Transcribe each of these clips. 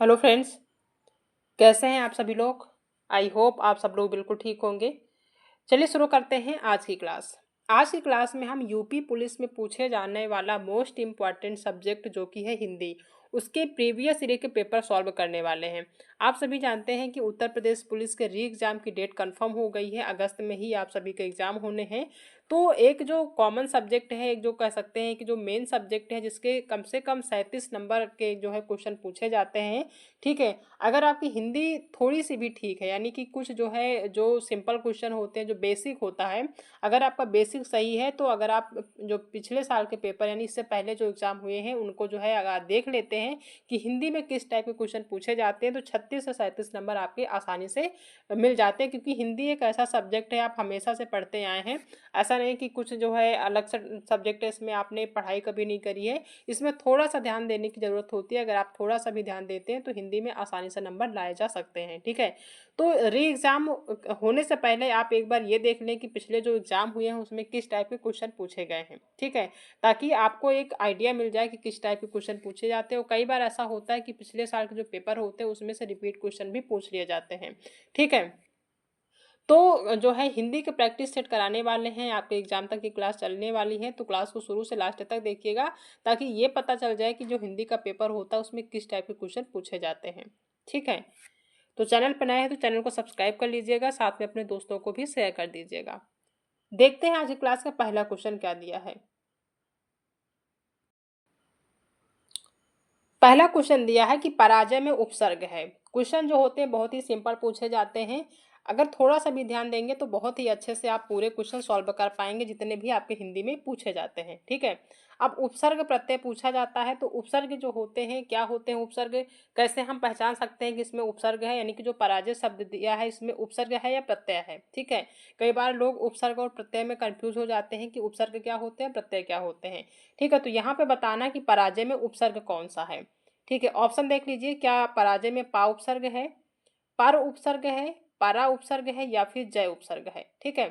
Hello friends, कैसे हैं आप सभी लोग। आई होप आप सब लोग बिल्कुल ठीक होंगे। चलिए शुरू करते हैं आज की क्लास। आज की क्लास में हम यूपी पुलिस में पूछे जाने वाला मोस्ट इम्पॉर्टेंट सब्जेक्ट जो कि है हिंदी, उसके प्रीवियस ईयर के पेपर सॉल्व करने वाले हैं। आप सभी जानते हैं कि उत्तर प्रदेश पुलिस के री एग्ज़ाम की डेट कंफर्म हो गई है। अगस्त में ही आप सभी के एग्ज़ाम होने हैं। तो एक जो कॉमन सब्जेक्ट है, एक जो कह सकते हैं कि जो मेन सब्जेक्ट है, जिसके कम से कम 37 नंबर के जो है क्वेश्चन पूछे जाते हैं। ठीक है। अगर आपकी हिंदी थोड़ी सी भी ठीक है, यानी कि कुछ जो है जो सिंपल क्वेश्चन होते हैं, जो बेसिक होता है, अगर आपका बेसिक सही है तो अगर आप जो पिछले साल के पेपर यानी इससे पहले जो एग्ज़ाम हुए हैं उनको जो है अगर देख लेते हैं कि हिंदी में किस टाइप के क्वेश्चन पूछे जाते हैं, तो 36 से 37 नंबर आपके आसानी से मिल जाते हैं। क्योंकि हिंदी एक ऐसा सब्जेक्ट है, आप हमेशा से पढ़ते आए हैं। ऐसा नहीं कि कुछ जो है अलग से सब्जेक्ट है, इसमें आपने पढ़ाई कभी नहीं करी है। इसमें थोड़ा सा ध्यान देने की ज़रूरत होती है। अगर आप थोड़ा सा भी ध्यान देते हैं तो हिंदी में आसानी से नंबर लाए जा सकते हैं। ठीक है। तो री एग्ज़ाम होने से पहले आप एक बार ये देख लें कि पिछले जो एग्ज़ाम हुए हैं उसमें किस टाइप के क्वेश्चन पूछे गए हैं। ठीक है। ताकि आपको एक आइडिया मिल जाए कि किस टाइप के क्वेश्चन पूछे जाते हैं। और कई बार ऐसा होता है कि पिछले साल के जो पेपर होते हैं उसमें से रिपीट क्वेश्चन भी पूछ लिए जाते हैं। ठीक है। तो जो है हिंदी के प्रैक्टिस सेट कराने वाले हैं, आपके एग्जाम तक की क्लास चलने वाली है। तो क्लास को शुरू से लास्ट तक देखिएगा, ताकि ये पता चल जाए कि जो हिंदी का पेपर होता है उसमें किस टाइप के क्वेश्चन पूछे जाते हैं। ठीक है। तो चैनल पर नए हैं तो चैनल को सब्सक्राइब कर लीजिएगा, साथ में अपने दोस्तों को भी शेयर कर दीजिएगा। देखते हैं आज की क्लास का पहला क्वेश्चन क्या दिया है। पहला क्वेश्चन दिया है कि पराजय में उपसर्ग है। क्वेश्चन जो होते हैं बहुत ही सिंपल पूछे जाते हैं। अगर थोड़ा सा भी ध्यान देंगे तो बहुत ही अच्छे से आप पूरे क्वेश्चन सॉल्व कर पाएंगे, जितने भी आपके हिंदी में पूछे जाते हैं। ठीक है। अब उपसर्ग प्रत्यय पूछा जाता है, तो उपसर्ग जो होते हैं क्या होते हैं, उपसर्ग कैसे हम पहचान सकते हैं कि इसमें उपसर्ग है, यानी कि जो पराजय शब्द दिया है इसमें उपसर्ग है या प्रत्यय है। ठीक है। कई बार लोग उपसर्ग और प्रत्यय में कंफ्यूज हो जाते हैं कि उपसर्ग क्या होते हैं, प्रत्यय क्या होते हैं। ठीक है। तो यहाँ पे बताना कि पराजय में उपसर्ग कौन सा है। ठीक है। ऑप्शन देख लीजिए, क्या पराजय में पा उपसर्ग है, पर उपसर्ग है, परा उपसर्ग है या फिर जय उपसर्ग है। ठीक है।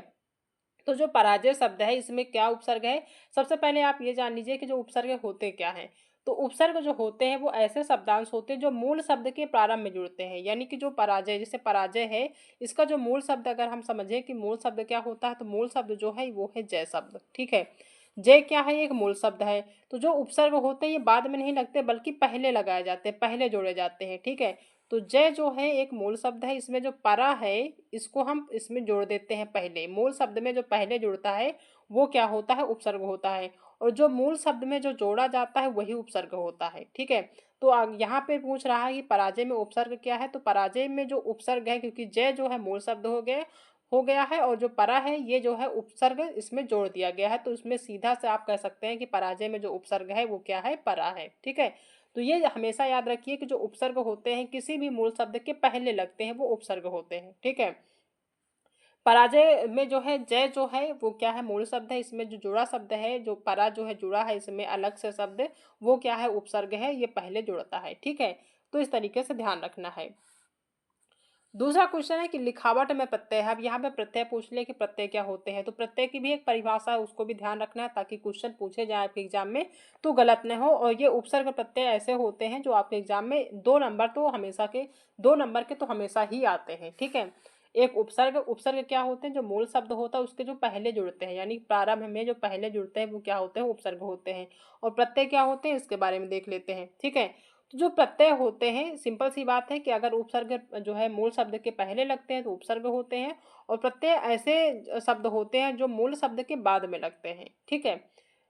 तो जो पराजय शब्द है इसमें क्या उपसर्ग है, सबसे पहले आप ये जान लीजिए कि जो उपसर्ग होते क्या हैं। तो उपसर्ग जो होते हैं वो ऐसे शब्दांश होते हैं जो मूल शब्द के प्रारंभ में जुड़ते हैं। यानी कि जो पराजय, जैसे पराजय है, इसका जो मूल शब्द अगर हम समझें कि मूल शब्द क्या होता है, तो मूल शब्द जो है वो है जय शब्द। ठीक है। जय क्या है, एक मूल शब्द है। तो जो उपसर्ग होते हैं ये बाद में नहीं लगते बल्कि पहले लगाए जाते हैं, पहले जोड़े जाते हैं। ठीक है। तो जय जो है एक मूल शब्द है, इसमें जो परा है इसको हम इसमें जोड़ देते हैं पहले। मूल शब्द में जो पहले जुड़ता है वो क्या होता है, उपसर्ग होता है। और जो मूल शब्द में जो जोड़ा जाता है वही उपसर्ग होता है। ठीक है। तो यहाँ पे पूछ रहा है कि पराजय में उपसर्ग क्या है, तो पराजय में जो उपसर्ग है, क्योंकि जय जो है मूल शब्द हो गया है और जो परा है ये जो है उपसर्ग इसमें जोड़ दिया गया है, तो इसमें सीधा से आप कह सकते हैं कि पराजय में जो उपसर्ग है वो क्या है, परा है। ठीक है। तो ये हमेशा याद रखिए कि जो उपसर्ग होते हैं किसी भी मूल शब्द के पहले लगते हैं वो उपसर्ग होते हैं। ठीक है। पराजय में जो है जय जो है वो क्या है, मूल शब्द है। इसमें जो जुड़ा शब्द है, जो परा जो है जुड़ा है इसमें अलग से शब्द, वो क्या है, उपसर्ग है, ये पहले जुड़ता है। ठीक है। तो इस तरीके से ध्यान रखना है। दूसरा क्वेश्चन है कि लिखावट में प्रत्यय है। अब यहाँ पे प्रत्यय पूछ ले कि प्रत्यय क्या होते हैं, तो प्रत्यय की भी एक परिभाषा है, उसको भी ध्यान रखना है ताकि क्वेश्चन पूछे जाए आपके एग्जाम में तो गलत न हो। और ये उपसर्ग प्रत्यय ऐसे होते हैं जो आपके एग्जाम में 2 नंबर तो हमेशा के 2 नंबर के तो हमेशा ही आते हैं। ठीक है। एक उपसर्ग, उपसर्ग क्या होते हैं, जो मूल शब्द होता है उसके जो पहले जुड़ते हैं, यानी प्रारंभ में जो पहले जुड़ते हैं वो क्या होते हैं, उपसर्ग होते हैं। और प्रत्यय क्या होते हैं इसके बारे में देख लेते हैं। ठीक है। तो जो प्रत्यय होते हैं, सिंपल सी बात है कि अगर उपसर्ग जो है मूल शब्द के पहले लगते हैं तो उपसर्ग होते हैं। और प्रत्यय ऐसे शब्द होते हैं जो मूल शब्द के बाद में लगते हैं। ठीक है।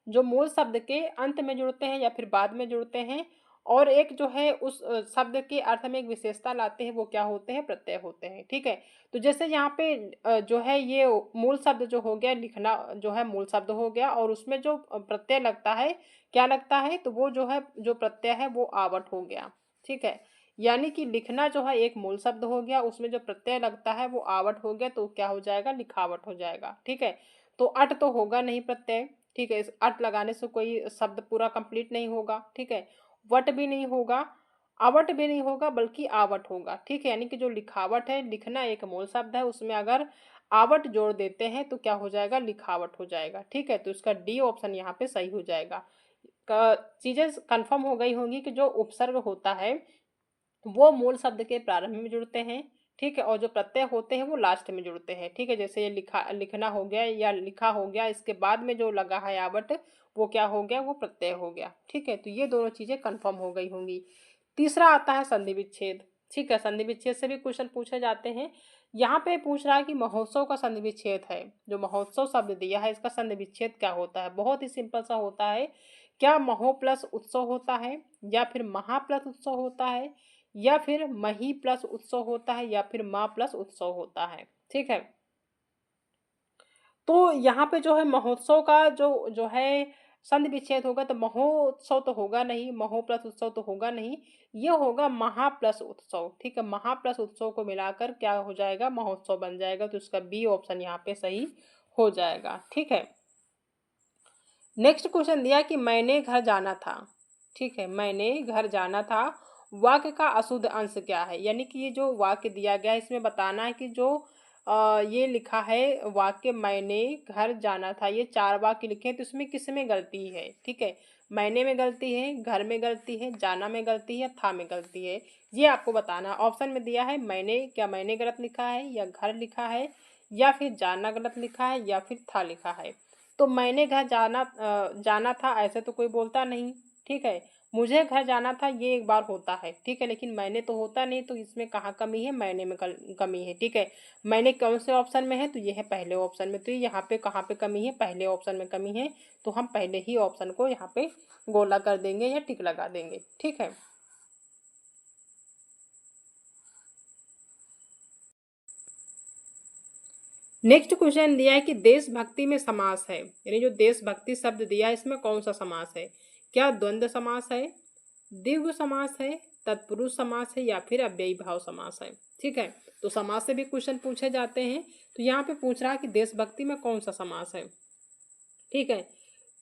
जो मूल शब्द के अंत में जुड़ते हैं या फिर बाद में जुड़ते हैं, और एक जो है उस शब्द के अर्थ में एक विशेषता लाते हैं, वो क्या होते हैं, प्रत्यय होते हैं। ठीक है। तो जैसे यहाँ पे जो है ये मूल शब्द जो हो गया, लिखना जो है मूल शब्द हो गया, और उसमें जो प्रत्यय लगता है क्या लगता है, तो वो जो है जो प्रत्यय है वो आवट हो गया। ठीक है। यानी कि लिखना जो है एक मूल शब्द हो गया, उसमें जो प्रत्यय लगता है वो आवट हो गया, तो क्या हो जाएगा, लिखावट हो जाएगा। ठीक है। तो अट तो होगा नहीं प्रत्यय। ठीक है। इस अट लगाने से कोई शब्द पूरा कंप्लीट नहीं होगा। ठीक है। वट भी नहीं होगा, आवट भी नहीं होगा, बल्कि आवट होगा। ठीक है। यानी कि जो लिखावट है, लिखना एक मूल शब्द है, उसमें अगर आवट जोड़ देते हैं तो क्या हो जाएगा, लिखावट हो जाएगा। ठीक है। तो इसका डी ऑप्शन यहाँ पे सही हो जाएगा। चीजें कंफर्म हो गई होंगी कि जो उपसर्ग होता है तो वो मूल शब्द के प्रारंभ में जुड़ते हैं, ठीक है, और जो प्रत्यय होते हैं वो लास्ट में जुड़ते हैं, ठीक है। जैसे ये लिखना हो गया या लिखा हो गया, इसके बाद में जो लगा है आवट वो क्या हो गया, वो प्रत्यय हो गया, ठीक है। तो ये दोनों चीजें कंफर्म हो गई होंगी। तीसरा आता है संधि विच्छेद, ठीक है। संधि विच्छेद से भी क्वेश्चन पूछे जाते हैं। यहाँ पे पूछ रहा है कि महोत्सव का संधि विच्छेद है, जो महोत्सव शब्द दिया है इसका संधि विच्छेद क्या होता है। बहुत ही सिंपल सा होता है, क्या महो प्लस उत्सव होता है, या फिर महा प्लस उत्सव होता है, या फिर मही प्लस उत्सव होता है, या फिर माँ प्लस उत्सव होता है, ठीक है। तो यहाँ पे जो है महोत्सव का जो जो है संधि विच्छेद होगा, तो महोत्सव तो होगा नहीं, महो प्लस उत्सव तो होगा नहीं, ये होगा महा प्लस उत्सव, ठीक है। महा प्लस उत्सव को मिलाकर क्या हो जाएगा, महोत्सव बन जाएगा। तो इसका बी ऑप्शन यहाँ पे सही हो जाएगा, ठीक है। नेक्स्ट क्वेश्चन दिया कि मैंने घर जाना था, ठीक है। मैंने घर जाना था, वाक्य का अशुद्ध अंश क्या है। यानी कि ये जो वाक्य दिया गया है इसमें बताना है कि जो ये लिखा है वाक्य मैंने घर जाना था, ये 4 वाक्य लिखे हैं, तो इसमें किस में गलती है, ठीक है। मैंने में गलती है, घर में गलती है, जाना में गलती है, था में गलती है, ये आपको बताना। ऑप्शन में दिया है मैंने, क्या मैंने गलत लिखा है, या घर लिखा है, या फिर जाना गलत लिखा है, या फिर था लिखा है। तो मैंने घर जाना था ऐसे तो कोई बोलता नहीं, ठीक है। मुझे घर जाना था ये एक बार होता है, ठीक है, लेकिन मैंने तो होता नहीं, तो इसमें कहाँ कमी है, मैंने में कमी है, ठीक है। मैंने कौन से ऑप्शन में है, तो ये है पहले ऑप्शन में। तो यहाँ पे कहाँ पे कमी है, पहले ऑप्शन में कमी है, तो हम पहले ही ऑप्शन को यहाँ पे गोला कर देंगे या टिक लगा देंगे, ठीक है। नेक्स्ट क्वेश्चन दिया है कि देशभक्ति में समास है, यानी जो देशभक्ति शब्द दिया है इसमें कौन सा समास है। क्या द्वंद्व समास है, द्विगु समास है, तत्पुरुष समास है, या फिर अव्ययी भाव समास है, ठीक है। तो समास से भी क्वेश्चन पूछे जाते हैं। तो यहाँ पे पूछ रहा है कि देशभक्ति में कौन सा समास है, ठीक है।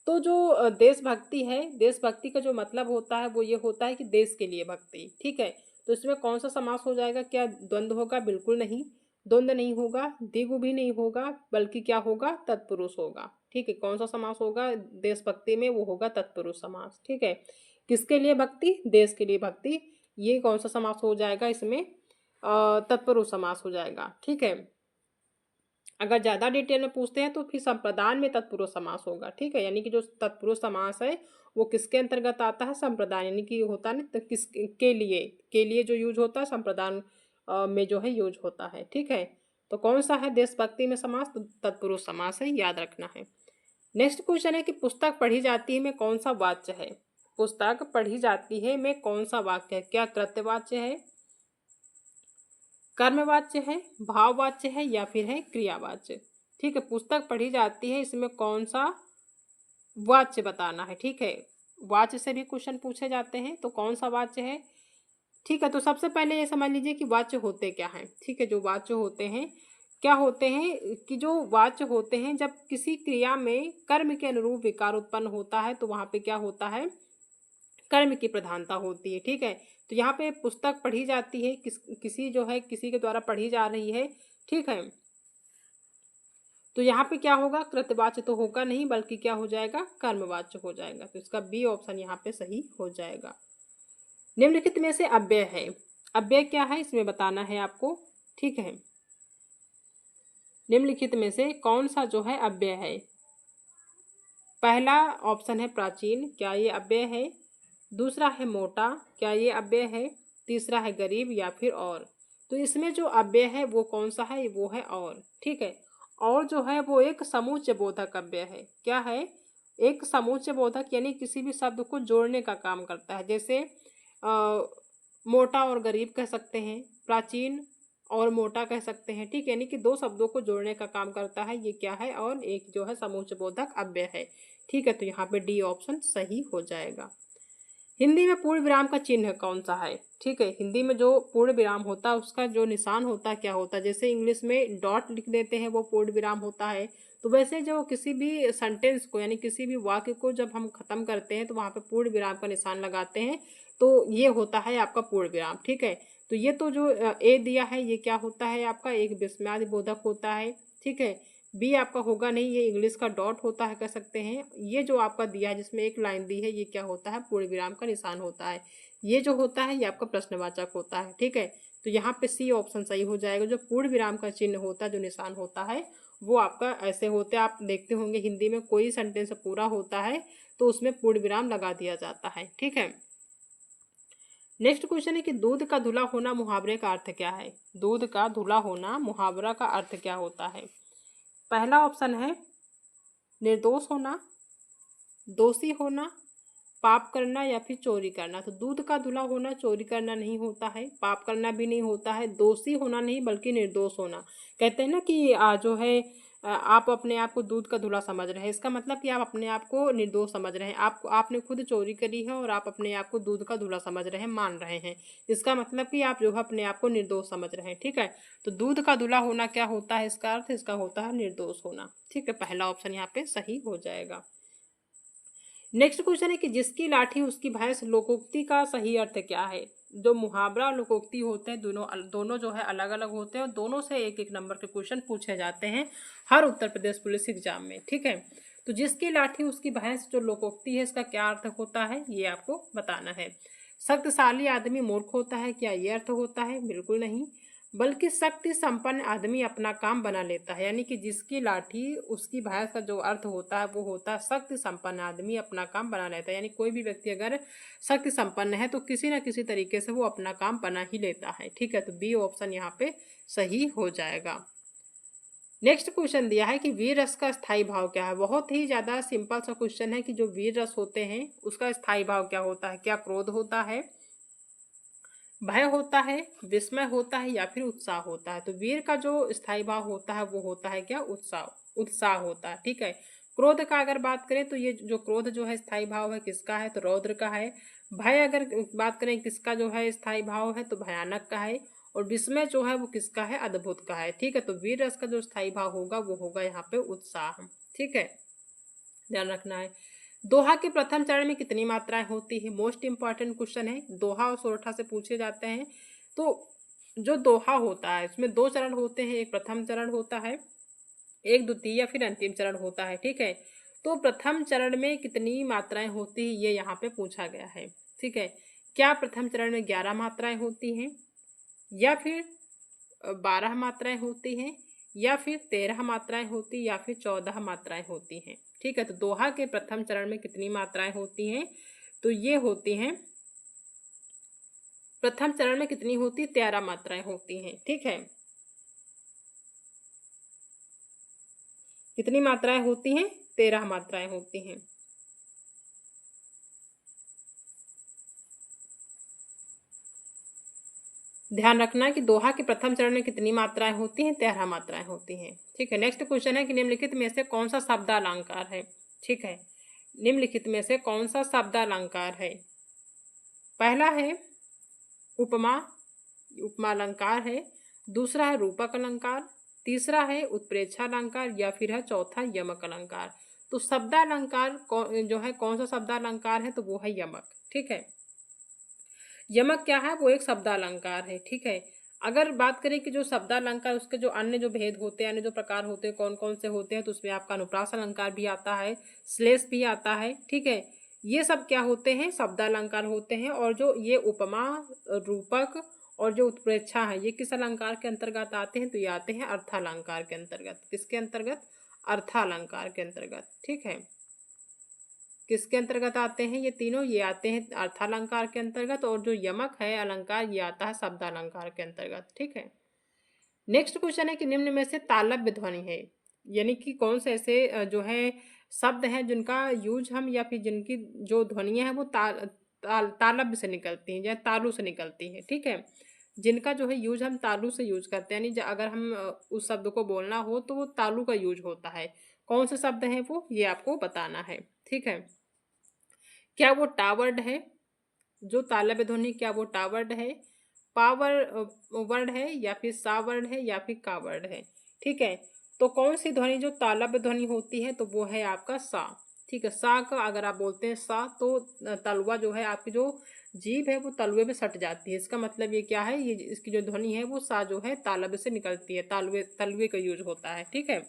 तो जो देशभक्ति है, देशभक्ति का जो मतलब होता है वो ये होता है कि देश के लिए भक्ति, ठीक है। तो इसमें कौन सा समास हो जाएगा, क्या द्वंद्व होगा, बिल्कुल नहीं, द्वंद्व नहीं होगा, द्विगु भी नहीं होगा, बल्कि क्या होगा, तत्पुरुष होगा, ठीक है। कौन सा समास होगा देशभक्ति में, वो होगा तत्पुरुष समास, ठीक है। किसके लिए भक्ति, देश के लिए भक्ति, ये कौन सा समास हो जाएगा इसमें, तत्पुरुष समास हो जाएगा, ठीक है। अगर ज़्यादा डिटेल में पूछते हैं तो फिर संप्रदान में तत्पुरुष समास होगा, ठीक है। यानी कि जो तत्पुरुष समास है वो किसके अंतर्गत आता है, संप्रदान, यानी कि होता है ना, तो किस के लिए जो यूज होता है संप्रदान में जो है यूज होता है, ठीक है। तो कौन सा है देशभक्ति में समास, तो तत्पुरुष समास है, याद रखना है। नेक्स्ट क्वेश्चन है कि पुस्तक पढ़ी जाती है में कौन सा वाच्य है। पुस्तक पढ़ी जाती है में कौन सा वाक्य है, क्या कृत्यवाच्य है, कर्मवाच्य है, भाववाच्य है, या फिर है क्रियावाच्य, ठीक है। पुस्तक पढ़ी जाती है इसमें कौन सा वाच्य बताना है, ठीक है। वाच्य से भी क्वेश्चन पूछे जाते हैं, तो कौन सा वाच्य है, ठीक है। तो सबसे पहले ये समझ लीजिए कि वाच्य होते क्या हैं, ठीक है। जो वाच्य होते हैं क्या होते हैं, कि जो वाच्य होते हैं जब किसी क्रिया में कर्म के अनुरूप विकार उत्पन्न होता है तो वहां पे क्या होता है, कर्म की प्रधानता होती है, ठीक है। तो यहाँ पे पुस्तक पढ़ी जाती है, किसी जो है किसी के द्वारा पढ़ी जा रही है, ठीक है। तो यहाँ पे क्या होगा, कृतवाच्य तो होगा नहीं, बल्कि क्या हो जाएगा, कर्मवाच्य हो जाएगा। तो इसका बी ऑप्शन यहाँ पे सही हो जाएगा। निम्नलिखित में से अव्यय है, अव्यय क्या है इसमें बताना है आपको, ठीक है। निम्नलिखित में से कौन सा जो है अव्यय है। पहला ऑप्शन है प्राचीन, क्या ये अव्यय है। दूसरा है मोटा, क्या ये अव्यय है। तीसरा है गरीब, या फिर और। तो इसमें जो अव्यय है वो कौन सा है, वो है और, ठीक है। और जो है वो एक समूच्य बोधक अव्यय है, क्या है, एक समूच्य बोधक, यानी किसी भी शब्द को जोड़ने का काम करता है। जैसे मोटा और गरीब कह सकते हैं, प्राचीन और मोटा कह सकते हैं, ठीक है। यानी कि 2 शब्दों को जोड़ने का काम करता है, ये क्या है, और एक जो है समूच्य बोधक अव्यय है, ठीक है। तो यहाँ पे डी ऑप्शन सही हो जाएगा। हिंदी में पूर्ण विराम का चिन्ह कौन सा है, ठीक है। हिंदी में जो पूर्ण विराम होता है उसका जो निशान होता है क्या होता है। जैसे इंग्लिश में डॉट लिख देते हैं वो पूर्ण विराम होता है, तो वैसे जो किसी भी सेंटेंस को यानी किसी भी वाक्य को जब हम खत्म करते हैं तो वहां पे पूर्ण विराम का निशान लगाते हैं, तो ये होता है आपका पूर्ण विराम, ठीक है। तो ये तो जो ए दिया है ये क्या होता है आपका, एक विस्मयादि बोधक होता है, ठीक है। बी आपका होगा नहीं, ये इंग्लिश का डॉट होता है कह सकते हैं। ये जो आपका दिया है जिसमें एक लाइन दी है, ये क्या होता है, पूर्ण विराम का निशान होता है। ये जो होता है ये आपका प्रश्नवाचक होता है, ठीक है। तो यहाँ पे सी ऑप्शन सही हो जाएगा। जो पूर्ण विराम का चिन्ह होता है, जो निशान होता है, वो आपका ऐसे होते हैं। आप देखते होंगे हिंदी में कोई सेंटेंस पूरा होता है तो उसमें पूर्ण विराम लगा दिया जाता है, ठीक है। नेक्स्ट क्वेश्चन है कि दूध का धुला होना मुहावरे का अर्थ क्या है। दूध का धुला होना मुहावरा का अर्थ क्या होता है। पहला ऑप्शन है निर्दोष होना, दोषी होना, पाप करना या फिर चोरी करना। तो दूध का धुला होना चोरी करना नहीं होता है, पाप करना भी नहीं होता है, दोषी होना नहीं बल्कि निर्दोष होना। कहते हैं ना कि जो है आप अपने आप को दूध का धुला समझ रहे हैं, इसका मतलब कि आप अपने आप को निर्दोष समझ रहे हैं। आपने खुद चोरी करी है और आप अपने आप को दूध का धुला समझ रहे हैं, मान रहे हैं। इसका मतलब कि आप जो है अपने आप को निर्दोष समझ रहे हैं, ठीक है। तो दूध का धुला होना क्या होता है, इसका अर्थ इसका होता है निर्दोष होना, ठीक है। पहला ऑप्शन यहाँ पे सही हो जाएगा। नेक्स्ट क्वेश्चन है कि जिसकी लाठी उसकी भैंस लोकोक्ति का सही अर्थ क्या है। जो मुहावरा लोकोक्ति होते हैं दोनों दोनों जो है अलग अलग होते हैं और दोनों से एक एक नंबर के क्वेश्चन पूछे जाते हैं हर उत्तर प्रदेश पुलिस एग्जाम में, ठीक है। तो जिसकी लाठी उसकी भैंस जो लोकोक्ति है, इसका क्या अर्थ होता है ये आपको बताना है। शक्तिशाली आदमी मूर्ख होता है, क्या ये अर्थ होता है, बिल्कुल नहीं। बल्कि शक्ति संपन्न आदमी अपना काम बना लेता है। यानी कि जिसकी लाठी उसकी भैंस का जो अर्थ होता है वो होता है शक्ति संपन्न आदमी अपना काम बना लेता है। यानी कोई भी व्यक्ति अगर शक्ति संपन्न है तो किसी न किसी तरीके से वो अपना काम बना ही लेता है, ठीक है। तो बी ऑप्शन यहाँ पे सही हो जाएगा। नेक्स्ट क्वेश्चन दिया है कि वीर रस का स्थायी भाव क्या है। बहुत ही ज्यादा सिंपल सा क्वेश्चन है कि जो वीर रस होते हैं उसका स्थायी भाव क्या होता है। क्या क्रोध होता है, भय होता है, विस्मय होता है या फिर उत्साह होता है। तो वीर का जो स्थायी भाव होता है वो होता है क्या, उत्साह। उत्साह होता है, ठीक है। क्रोध का अगर बात करें तो ये जो क्रोध जो है स्थायी भाव है किसका है, तो रौद्र का है। भय अगर बात करें किसका जो है स्थायी भाव है, तो भयानक का है। और विस्मय जो है वो किसका है, अद्भुत का है, ठीक है। तो वीर रस का जो स्थायी भाव होगा वो होगा यहाँ पे उत्साह, ठीक है, ध्यान रखना है। दोहा के प्रथम चरण में कितनी मात्राएं होती है, मोस्ट इंपॉर्टेंट क्वेश्चन है। दोहा और सोरठा से पूछे जाते हैं। तो जो दोहा होता है इसमें दो चरण होते हैं, एक प्रथम चरण होता है, एक द्वितीय या फिर अंतिम चरण होता है, ठीक है। तो प्रथम चरण में कितनी मात्राएं होती है ये यहाँ पे पूछा गया है, ठीक है। क्या प्रथम चरण में 11 मात्राएं होती हैं, या फिर 12 मात्राएं होती हैं, या फिर 13 मात्राएं होती, या फिर 14 मात्राएं होती हैं, ठीक है। तो दोहा के प्रथम चरण में कितनी मात्राएं होती हैं, तो ये होती हैं प्रथम चरण में कितनी होती, 13 मात्राएं होती हैं, ठीक है। कितनी मात्राएं होती हैं, 13 मात्राएं होती हैं। ध्यान रखना कि दोहा के प्रथम चरण में कितनी मात्राएं होती हैं, 13 मात्राएं होती हैं, ठीक है। नेक्स्ट क्वेश्चन है कि निम्नलिखित में से कौन सा शब्दालंकार है, ठीक है। निम्नलिखित में से कौन सा शब्दालंकार है। पहला है उपमा, उपमा अलंकार है। दूसरा है रूपक अलंकार, तीसरा है उत्प्रेक्षा अलंकार, या फिर है चौथा यमक अलंकार। तो शब्दालंकार जो है कौन सा शब्दालंकार है, तो वो है यमक, ठीक है। यमक क्या है, वो एक शब्दालंकार है, ठीक है। अगर बात करें कि जो शब्दालंकार उसके जो अन्य जो भेद होते हैं, अन्य जो प्रकार होते हैं कौन कौन से होते हैं, तो उसमें आपका अनुप्रास अलंकार भी आता है, श्लेष भी आता है, ठीक है। ये सब क्या होते हैं, शब्दालंकार होते हैं। और जो ये उपमा, रूपक और जो उत्प्रेक्षा है ये किस अलंकार के अंतर्गत आते हैं, तो ये आते हैं अर्थालंकार के अंतर्गत। किसके अंतर्गत, अर्थालंकार के अंतर्गत, ठीक है। किसके अंतर्गत आते हैं ये तीनों, ये आते हैं अर्थालंकार के अंतर्गत। और जो यमक है अलंकार ये आता है शब्दालंकार के अंतर्गत, ठीक है। नेक्स्ट क्वेश्चन है कि निम्न में से तालव्य ध्वनि है, यानी कि कौन से ऐसे जो है शब्द हैं जिनका यूज हम या फिर जिनकी जो ध्वनियां हैं वो तालव्य से निकलती हैं या तालु से निकलती हैं, ठीक है। जिनका जो है यूज हम तालु से यूज करते हैं, यानी अगर हम उस शब्द को बोलना हो तो वो तालु का यूज होता है। कौन से शब्द हैं वो, ये आपको बताना है, ठीक है। क्या वो टावर्ड है, जो तालव्य ध्वनि क्या वो टावर्ड है, पावर वर्ड है, या फिर सा वर्ड है, या फिर का वर्ड है, ठीक है। तो कौन सी ध्वनि जो तालव्य ध्वनि होती है, तो वो है आपका सा, ठीक है। सा का अगर आप बोलते हैं सा तो तलवा जो है आपकी जो जीभ है वो तलवे में सट जाती है। इसका मतलब ये क्या है, ये इसकी जो ध्वनि है वो सा जो है तालव्य से निकलती है, तालवे तलवे का यूज होता है, ठीक है।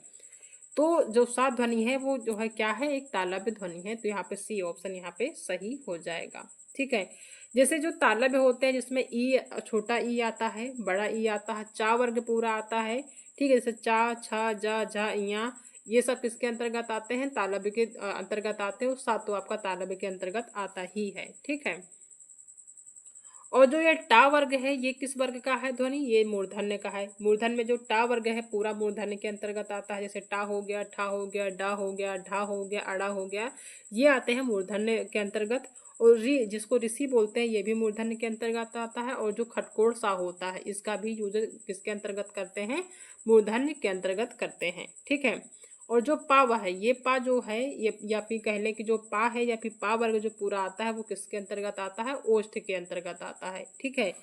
तो जो सा ध्वनि है वो जो है क्या है, एक तालव्य ध्वनि है। तो यहाँ पे सी ऑप्शन यहाँ पे सही हो जाएगा। ठीक है। जैसे जो तालव्य होते हैं जिसमें ई, छोटा ई आता है, बड़ा ई आता है, चा वर्ग पूरा आता है। ठीक है, जैसे चा, छा, जा, झा, इया, ये सब किसके अंतर्गत आते हैं, तालव्य के अंतर्गत आते हैं। सा तो आपका तालव्य के अंतर्गत आता ही है। ठीक है। और जो ये टा वर्ग है ये किस वर्ग का है ध्वनि, ये मूर्धन्य का है। मूर्धन्य में जो टा वर्ग है पूरा मूर्धन्य के अंतर्गत आता है। जैसे टा हो गया, ठा हो गया, डा हो गया, ढा हो गया, अड़ा हो गया, ये आते हैं मूर्धन्य के अंतर्गत। और री, जिसको ऋषि बोलते हैं, ये भी मूर्धन्य के अंतर्गत आता है। और जो खटकोड़ सा होता है इसका भी यूज किसके अंतर्गत करते हैं, मूर्धन्य के अंतर्गत करते हैं। ठीक है। और जो पा वह है, ये पा जो है ये, या फिर कह लें कि जो पा है या फिर पा वर्ग जो पूरा आता है वो किसके अंतर्गत आता है, ओष्ठ के अंतर्गत आता है। ठीक है।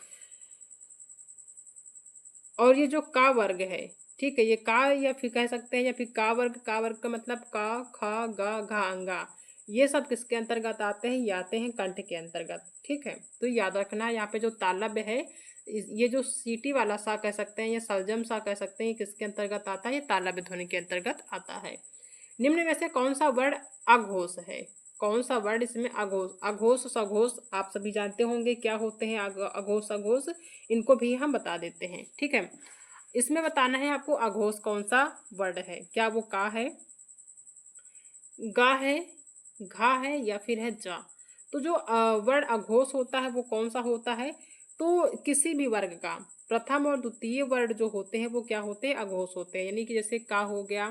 और ये जो का वर्ग है, ठीक है, ये का या फिर कह सकते हैं या फिर का वर्ग, का वर्ग का मतलब का, खा, गा, घा, अंगा, ये सब किसके अंतर्गत आते हैं, ये आते हैं कंठ के अंतर्गत। ठीक है। तो याद रखना यहाँ पे जो तालव्य है, ये जो सीटी वाला सा कह सकते हैं या सलजम सा कह सकते हैं, ये किसके अंतर्गत आता है, ये तालव्य ध्वनि के अंतर्गत आता है। निम्न में से कौन सा वर्ड अघोष है, कौन सा वर्ड इसमें अघोष, अघोष सघोष आप सभी जानते होंगे क्या होते हैं अघोष सघोष, इनको भी हम बता देते हैं। ठीक है। इसमें बताना है आपको अघोष कौन सा वर्ड है, क्या वो का है, गा है, घा है या फिर है जा। तो जो वर्ड अघोष होता है वो कौन सा होता है, तो किसी भी वर्ग का प्रथम और द्वितीय वर्ड जो होते हैं वो क्या होते हैं, अघोष होते हैं। यानी कि जैसे का हो गया,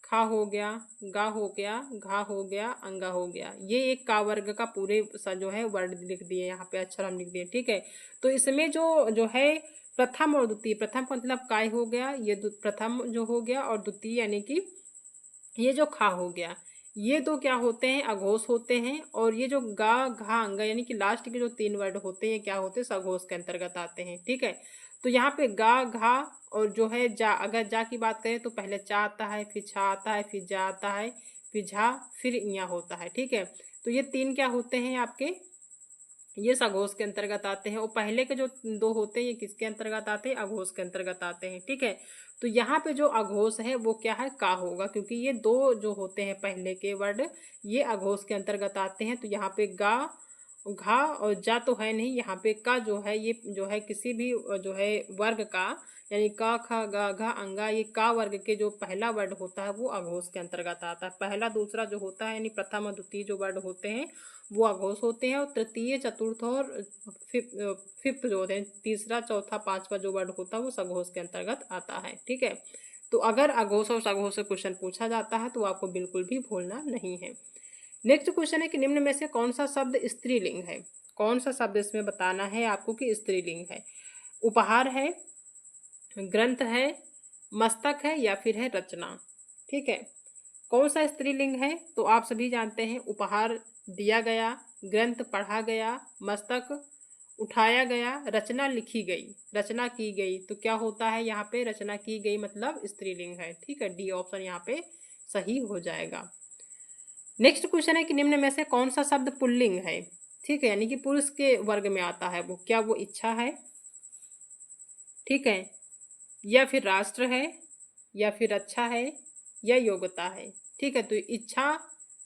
खा हो गया, गा हो गया, घा हो गया, अंगा हो गया, ये एक का वर्ग का पूरे जो है वर्ड लिख दिए, यहाँ पे अक्षर हम लिख दिए। ठीक है। तो इसमें जो है प्रथम और द्वितीय, प्रथम का मतलब काय हो गया, ये प्रथम जो हो गया, और द्वितीय यानी कि ये जो खा हो गया, ये दो क्या होते हैं, अघोष होते हैं। और ये जो गा, घा, अंगा यानी कि लास्ट के जो तीन वर्ड होते हैं क्या होते हैं, सघोष के अंतर्गत आते हैं। ठीक है। तो यहाँ पे गा, घा और जो है जा, अगर जा की बात करें तो पहले चा आता है, फिर छा आता है, फिर जा आता है, फिर झा, फिर इया होता है। ठीक है। तो ये तीन क्या होते हैं आपके, ये सघोष के अंतर्गत आते हैं। और पहले के जो दो होते हैं ये किसके अंतर्गत आते हैं, अघोष के अंतर्गत आते हैं। ठीक है। तो यहाँ पे जो अघोष है वो क्या है, का होगा, क्योंकि ये दो जो होते हैं पहले के वर्ड ये अघोष के अंतर्गत आते हैं। तो यहाँ पे गा, घा और जा तो है नहीं, यहाँ पे का जो है ये जो है किसी भी जो है वर्ग का, यानी का, खा, गा, घा, अंगा, ये का वर्ग के जो पहला वर्ड होता है वो अघोष के अंतर्गत आता है। पहला दूसरा जो होता है यानी प्रथम और द्वितीय जो वर्ड होते हैं वो अघोष होते हैं। और तृतीय, चतुर्थ और फिफ्थ जो होते हैं, तीसरा, चौथा, पांचवा जो वर्ड होता है वो सघोष के अंतर्गत आता है। ठीक है। तो अगर अघोष और सघोष से क्वेश्चन पूछा जाता है तो आपको बिल्कुल भी भूलना नहीं है। नेक्स्ट क्वेश्चन है कि निम्न में से कौन सा शब्द स्त्रीलिंग है, कौन सा शब्द इसमें बताना है आपको कि स्त्रीलिंग है। उपहार है, ग्रंथ है, मस्तक है या फिर है रचना। ठीक है। कौन सा स्त्रीलिंग है, तो आप सभी जानते हैं उपहार दिया गया, ग्रंथ पढ़ा गया, मस्तक उठाया गया, रचना लिखी गई, रचना की गई, तो क्या होता है यहाँ पे, रचना की गई मतलब स्त्रीलिंग है। ठीक है। डी ऑप्शन यहाँ पे सही हो जाएगा। नेक्स्ट क्वेश्चन है कि निम्न में से कौन सा शब्द पुल्लिंग है। ठीक है, यानी कि पुरुष के वर्ग में आता है वो, क्या वो इच्छा है, ठीक है, या फिर राष्ट्र है, या फिर अच्छा है, या योग्यता है। ठीक है। तो इच्छा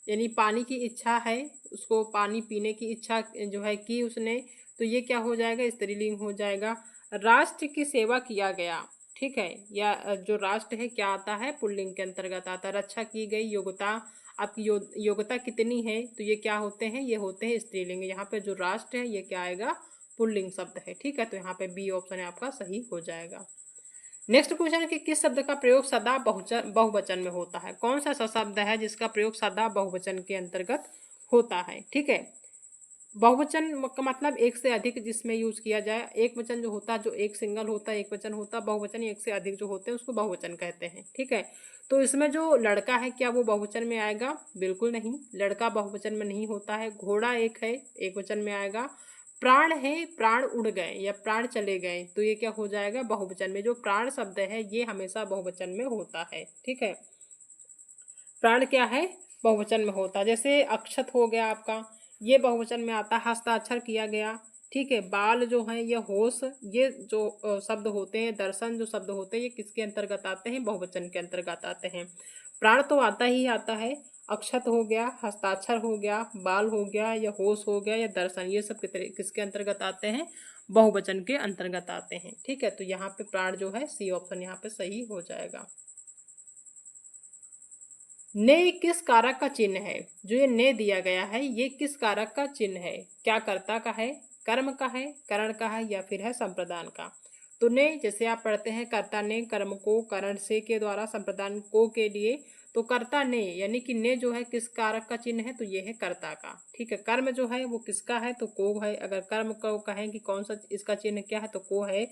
यानी पानी की इच्छा है, उसको पानी पीने की इच्छा जो है की उसने, तो ये क्या हो जाएगा, स्त्रीलिंग हो जाएगा। राष्ट्र की सेवा किया गया, ठीक है, या जो राष्ट्र है क्या आता है, पुल्लिंग के अंतर्गत आता है। रक्षा की गई, योग्यता, आपकी योग्यता कितनी है, तो ये क्या होते हैं, ये होते हैं स्त्रीलिंग। यहाँ पे जो राष्ट्र है ये क्या आएगा, पुल्लिंग शब्द है। ठीक है। तो यहाँ पे बी ऑप्शन है आपका सही हो जाएगा। नेक्स्ट क्वेश्चन है कि किस शब्द का प्रयोग सदा बहुवचन में होता है, कौन सा ऐसा शब्द है जिसका प्रयोग सदा बहुवचन के अंतर्गत होता है। ठीक है। बहुवचन का मतलब एक से अधिक जिसमें यूज किया जाए, एक वचन जो होता है, जो एक सिंगल होता है एक वचन होता है, बहुवचन एक से अधिक जो होते हैं उसको बहुवचन कहते हैं। ठीक है। तो इसमें जो लड़का है क्या वो बहुवचन में आएगा, बिल्कुल नहीं, लड़का बहुवचन में नहीं होता है। घोड़ा एक है, एक वचन में आएगा। प्राण है, प्राण उड़ गए या प्राण चले गए, तो ये क्या हो जाएगा, बहुवचन में। जो प्राण शब्द है ये हमेशा बहुवचन में होता है। ठीक है। प्राण क्या है, बहुवचन में होता है। जैसे अक्षत हो गया आपका, ये बहुवचन में आता है, हस्ताक्षर किया गया। ठीक है। बाल जो है, ये होश, ये जो शब्द होते हैं, दर्शन जो शब्द होते हैं, ये किसके अंतर्गत आते हैं, बहुवचन के अंतर्गत आते हैं। प्राण तो आता ही आता है। अक्षत हो गया, हस्ताक्षर हो गया, बाल हो गया, या होश हो गया, या दर्शन, ये सब किसके अंतर्गत आते हैं? बहुवचन के अंतर्गत आते हैं। ठीक है, तो यहाँ पे प्राण जो है सी ऑप्शन यहाँ पे सही हो जाएगा। ने किस कारक का चिन्ह है? जो ये ने दिया गया है ये किस कारक का चिन्ह है? क्या कर्ता का है, कर्म का है, करण का है, या फिर है संप्रदान का? तो ने, जैसे आप पढ़ते हैं कर्ता ने कर्म को करण से के द्वारा संप्रदान को के लिए, तो कर्ता ने यानी कि ने जो है किस कारक का चिन्ह है? तो ये है कर्ता का। ठीक है, कर्म जो है वो किसका है? तो को है। अगर कर्म को कहें कि कौन सा इसका चिन्ह क्या है, तो को है।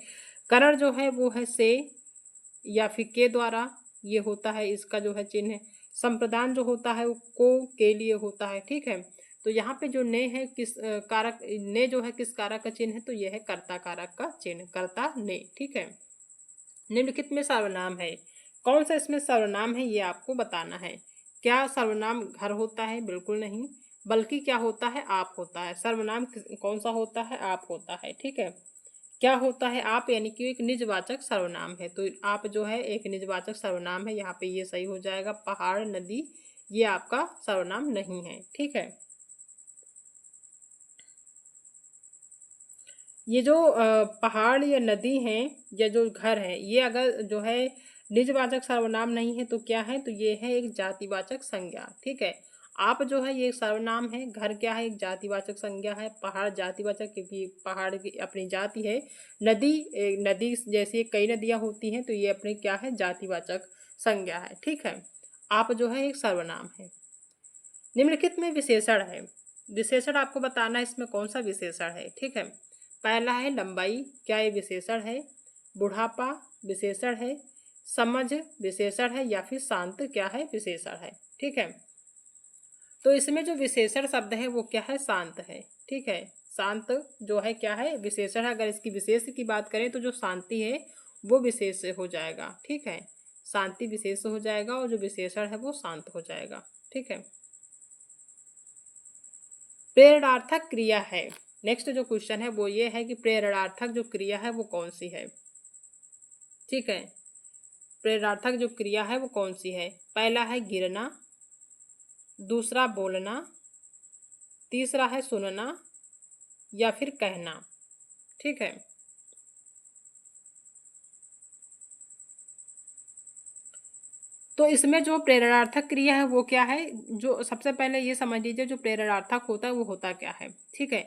करण जो है वो है से या फिर के द्वारा, ये होता है इसका जो है चिन्ह। संप्रदान जो होता है वो को के लिए होता है। ठीक है, तो यहाँ पे जो ने है किस कारक, ने जो है किस कारक का चिन्ह है? तो यह है कर्ता कारक का चिन्ह, कर्ता ने। ठीक है, निम्नलिखित में सर्वनाम है, कौन सा इसमें सर्वनाम है ये आपको बताना है। क्या सर्वनाम घर होता है? बिल्कुल नहीं, बल्कि क्या होता है? आप होता है। सर्वनाम कौन सा होता है? आप होता है। ठीक है, क्या होता है आप? यानी कि एक निजवाचक सर्वनाम है। तो आप जो है एक निजवाचक सर्वनाम है, यहाँ पे ये सही हो जाएगा। पहाड़, नदी, ये आपका सर्वनाम नहीं है। ठीक है, ये जो पहाड़ या नदी हैं या जो घर है, ये अगर जो है निजवाचक सर्वनाम नहीं है तो क्या है? तो ये है एक जातिवाचक संज्ञा। ठीक है, आप जो है ये सर्वनाम है, घर क्या है? एक जातिवाचक संज्ञा है, पहाड़ जातिवाचक क्योंकि पहाड़ की अपनी जाति है, नदी नदी जैसी कई नदियां होती हैं तो ये अपनी क्या है? जातिवाचक संज्ञा है। ठीक है, आप जो है एक सर्वनाम है। निम्नलिखित में विशेषण है, विशेषण आपको बताना है इसमें कौन सा विशेषण है। ठीक है, पहला है लंबाई, क्या ये विशेषण है? बुढ़ापा विशेषण है, समझ विशेषण है, या फिर शांत क्या है? विशेषण है। ठीक है, तो इसमें जो विशेषण शब्द है वो क्या है? शांत है। ठीक है, शांत जो है क्या है? विशेषण है। अगर इसकी विशेष की बात करें तो जो शांति है वो विशेष हो जाएगा। ठीक है, शांति विशेष हो जाएगा और जो विशेषण है वो शांत हो जाएगा। ठीक है, प्रेरणार्थक क्रिया है। नेक्स्ट जो क्वेश्चन है वो ये है कि प्रेरणार्थक जो क्रिया है वो कौन सी है? ठीक है, प्रेरणार्थक जो क्रिया है वो कौन सी है? पहला है गिरना, दूसरा बोलना, तीसरा है सुनना, या फिर कहना। ठीक है, तो इसमें जो प्रेरणार्थक क्रिया है वो क्या है? जो सबसे पहले ये समझ लीजिए जो प्रेरणार्थक होता है वो होता क्या है। ठीक है,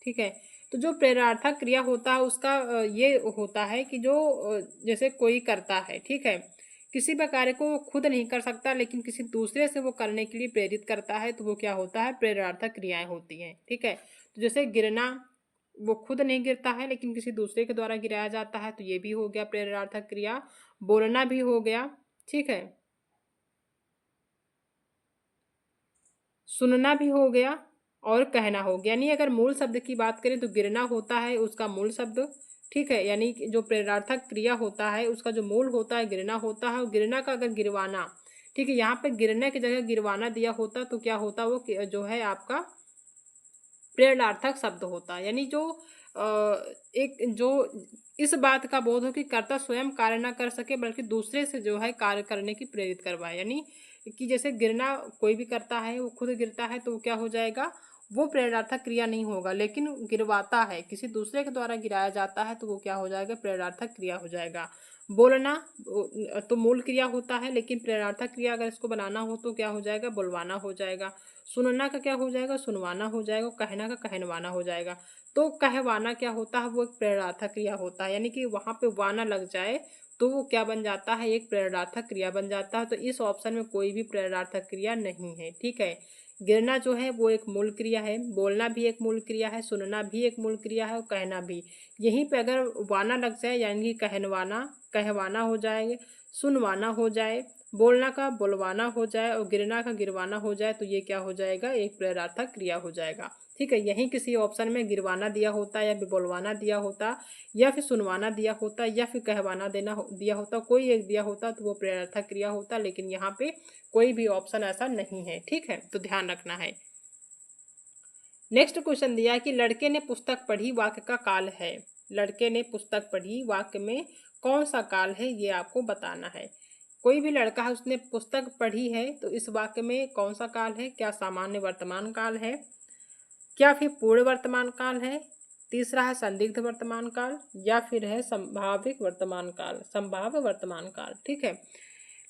ठीक है, तो जो प्रेरणार्थक क्रिया होता है उसका ये होता है कि जो जैसे कोई करता है। ठीक है, किसी भी कार्य को वो खुद नहीं कर सकता लेकिन किसी दूसरे से वो करने के लिए प्रेरित करता है तो वो क्या होता है? प्रेरणार्थक क्रियाएं होती हैं। ठीक है, तो जैसे गिरना, वो खुद नहीं गिरता है लेकिन किसी दूसरे के द्वारा गिराया जाता है तो ये भी हो गया प्रेरणार्थक क्रिया। बोलना भी हो गया। ठीक है, सुनना भी हो गया और कहना हो गया। यानी अगर मूल शब्द की बात करें तो गिरना होता है उसका मूल शब्द। ठीक है, यानी कि जो प्रेरणार्थक क्रिया होता है उसका जो मूल होता है गिरना होता है। और गिरना का अगर गिरवाना, ठीक है, यहाँ पे गिरने की जगह गिरवाना दिया होता तो क्या होता? वो जो है आपका प्रेरणार्थक शब्द होता है। यानी जो एक जो इस बात का बोध हो कि कर्ता स्वयं कार्य ना कर सके बल्कि दूसरे से जो है कार्य करने की प्रेरित करवाए। यानी कि जैसे गिरना कोई भी करता है वो खुद गिरता है तो वो क्या हो जाएगा? वो प्रेरणार्थक क्रिया नहीं होगा, लेकिन गिरवाता है किसी दूसरे के द्वारा गिराया जाता है तो वो क्या हो जाएगा? प्रेरणार्थक क्रिया हो जाएगा। बोलना तो मूल क्रिया होता है लेकिन प्रेरणार्थक क्रिया अगर इसको बनाना हो तो क्या हो जाएगा? बुलवाना हो जाएगा। सुनना का क्या हो जाएगा? सुनवाना हो जाएगा। कहना का कहनवाना हो जाएगा। तो कहवाना क्या होता है? वो एक प्रेरणार्थक क्रिया होता है, यानी कि वहां पे वाना लग जाए तो वो क्या बन जाता है? एक प्रेरणार्थक क्रिया बन जाता है। तो इस ऑप्शन में कोई भी प्रेरणार्थक क्रिया नहीं है। ठीक है, गिरना जो है वो एक मूल क्रिया है, बोलना भी एक मूल क्रिया है, सुनना भी एक मूल क्रिया है और कहना भी। यहीं पे अगर वाना लग जाए यानी कि कहनवाना कहवाना हो जाएगा, सुनवाना हो जाए, बोलना का बुलवाना हो जाए और गिरना का गिरवाना हो जाए तो ये क्या हो जाएगा? एक प्रेरणार्थक क्रिया हो जाएगा। ठीक है, यहीं किसी ऑप्शन में गिरवाना दिया होता या फिर बुलवाना दिया होता या फिर सुनवाना दिया होता या फिर कहवाना दिया होता, कोई एक दिया होता तो वो प्रेरणार्थक क्रिया होता, लेकिन यहाँ पे कोई भी ऑप्शन ऐसा नहीं है। ठीक है, तो ध्यान रखना है। नेक्स्ट क्वेश्चन दिया है कि लड़के ने पुस्तक पढ़ी वाक्य का काल है। लड़के ने पुस्तक पढ़ी वाक्य में कौन सा काल है ये आपको बताना है। कोई भी लड़का है उसने पुस्तक पढ़ी है तो इस वाक्य में कौन सा काल है, क्या सामान्य वर्तमान काल है, क्या फिर पूर्ण वर्तमान काल है, तीसरा है संदिग्ध वर्तमान काल, या फिर है संभावित वर्तमान काल, संभाव्य वर्तमान काल। ठीक है,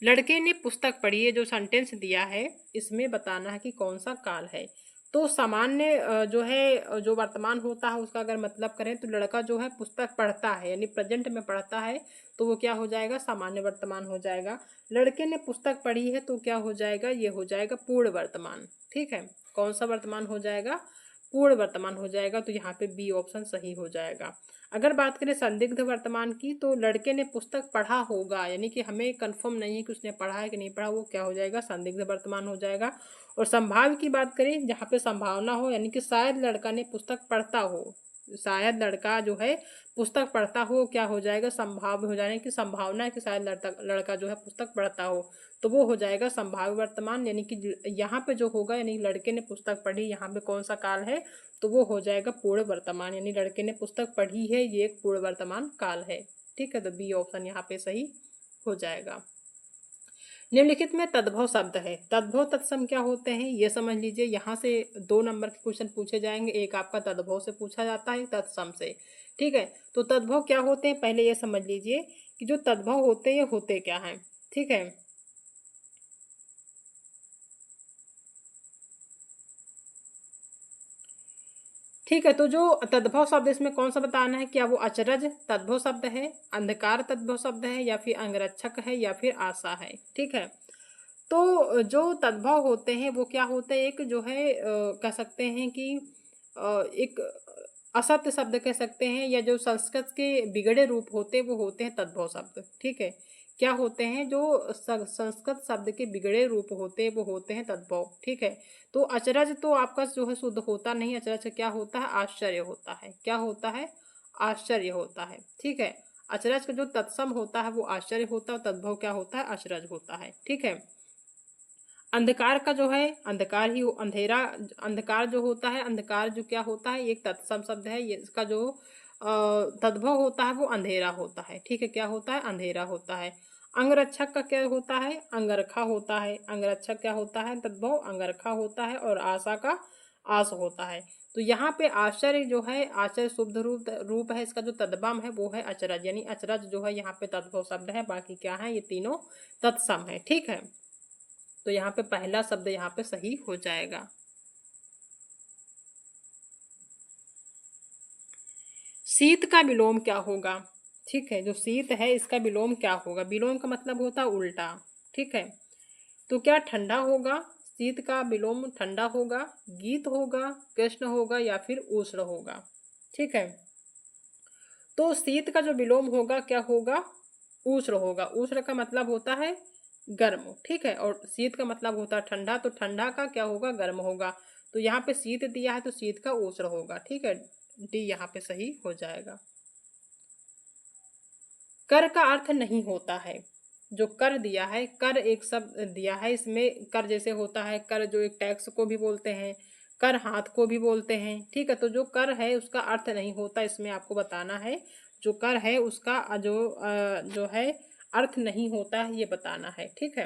लड़के ने पुस्तक पढ़ी है, जो सेंटेंस दिया है इसमें बताना है कि कौन सा काल है। तो सामान्य जो है जो वर्तमान होता है उसका अगर मतलब करें तो लड़का जो है पुस्तक पढ़ता है यानी प्रेजेंट में पढ़ता है तो वो क्या हो जाएगा, सामान्य वर्तमान हो जाएगा। लड़के ने पुस्तक पढ़ी है तो क्या हो जाएगा, ये हो जाएगा पूर्ण वर्तमान। ठीक है, कौन सा वर्तमान हो जाएगा, पूर्ण वर्तमान हो जाएगा। तो यहाँ पे बी ऑप्शन सही हो जाएगा। अगर बात करें संदिग्ध वर्तमान की तो लड़के ने पुस्तक पढ़ा होगा यानी कि हमें कंफर्म नहीं है कि उसने पढ़ा है कि नहीं पढ़ा, वो क्या हो जाएगा, संदिग्ध वर्तमान हो जाएगा। और संभाव्य की बात करें जहाँ पे संभावना हो यानी कि शायद लड़का ने पुस्तक पढ़ता हो, शायद लड़का जो है पुस्तक पढ़ता हो, क्या हो जाएगा, संभाव्य हो जाने की संभावना है कि शायद लड़का जो है पुस्तक पढ़ता हो, तो वो हो जाएगा संभाव्य वर्तमान। यानी कि यहाँ पे जो होगा यानी लड़के ने पुस्तक पढ़ी, यहाँ पे कौन सा काल है, तो वो हो जाएगा पूर्ण वर्तमान। यानी लड़के ने पुस्तक पढ़ी है, ये एक पूर्ण वर्तमान काल है। ठीक है, तो बी ऑप्शन यहाँ पे सही हो जाएगा। निम्नलिखित में तद्भव शब्द है, तद्भव तत्सम क्या होते हैं ये समझ लीजिए। यहाँ से 2 नंबर के क्वेश्चन पूछे जाएंगे, एक आपका तद्भव से पूछा जाता है, तत्सम से। ठीक है, तो तद्भव क्या होते हैं पहले ये समझ लीजिए कि जो तद्भव होते हैं ये होते क्या हैं। ठीक है, ठीक है, तो जो तद्भव शब्द इसमें कौन सा बताना है, क्या वो अचरज तद्भव शब्द है, अंधकार तद्भव शब्द है, या फिर अंगरक्षक है, या फिर आशा है। ठीक है, तो जो तद्भव होते हैं वो क्या होते हैं, एक जो है कह सकते हैं कि एक असत्य शब्द कह सकते हैं, या जो संस्कृत के बिगड़े रूप होते हैं वो होते हैं तद्भव शब्द। ठीक है, क्या होते हैं, जो संस्कृत शब्द के बिगड़े रूप होते हैं वो होते हैं तद्भव। ठीक है, तो अचरज तो आपका जो है शुद्ध होता नहीं, अचरज क्या होता है, आश्चर्य होता है। क्या होता है, आश्चर्य होता है। ठीक है, अचरज का जो तत्सम होता है वो आश्चर्य होता है, तद्भव क्या होता है, अचरज होता है। ठीक है, अंधकार का जो है अंधकार ही अंधेरा, अंधकार जो होता है, अंधकार जो क्या होता है, एक तत्सम शब्द है, ये इसका जो तद्भव होता है वो अंधेरा होता है। ठीक है, क्या होता है, अंधेरा होता है। अंगरक्षक का क्या होता है, अंगरखा होता है। अंगरक्षक क्या होता है, तद्भव अंगरखा होता है। और आशा का आस होता है। तो यहाँ पे आश्चर्य जो है, आश्चर्य शुद्ध रूप रूप है, इसका जो तद्भव है वो है अचरज, यानी अचरज जो है यहाँ पे तद्भव शब्द है, बाकी क्या है, ये तीनों तत्सम है। ठीक है, तो यहाँ पे पहला शब्द यहाँ पे सही हो जाएगा। शीत का विलोम क्या होगा। ठीक है, जो शीत है इसका विलोम क्या होगा, विलोम का मतलब होता है उल्टा। ठीक है, तो क्या ठंडा होगा, शीत का विलोम ठंडा होगा, गीत होगा, कृष्ण होगा, या फिर उष्ण होगा। ठीक है, तो शीत का जो विलोम होगा क्या होगा, उष्ण होगा। उष्ण का मतलब होता है गर्म। ठीक है, और शीत का मतलब होता है ठंडा, तो ठंडा का क्या होगा, गर्म होगा। तो यहाँ पे शीत दिया है तो शीत का उष्ण होगा। ठीक है, डी यहाँ पे सही हो जाएगा। कर का अर्थ नहीं होता है, जो कर दिया है, कर एक शब्द दिया है, इसमें कर जैसे होता है, कर जो एक टैक्स को भी बोलते हैं, कर हाथ को भी बोलते हैं। ठीक है, तो जो कर है उसका अर्थ नहीं होता, इसमें आपको बताना है जो कर है उसका जो है अर्थ नहीं होता है, ये बताना है। ठीक है,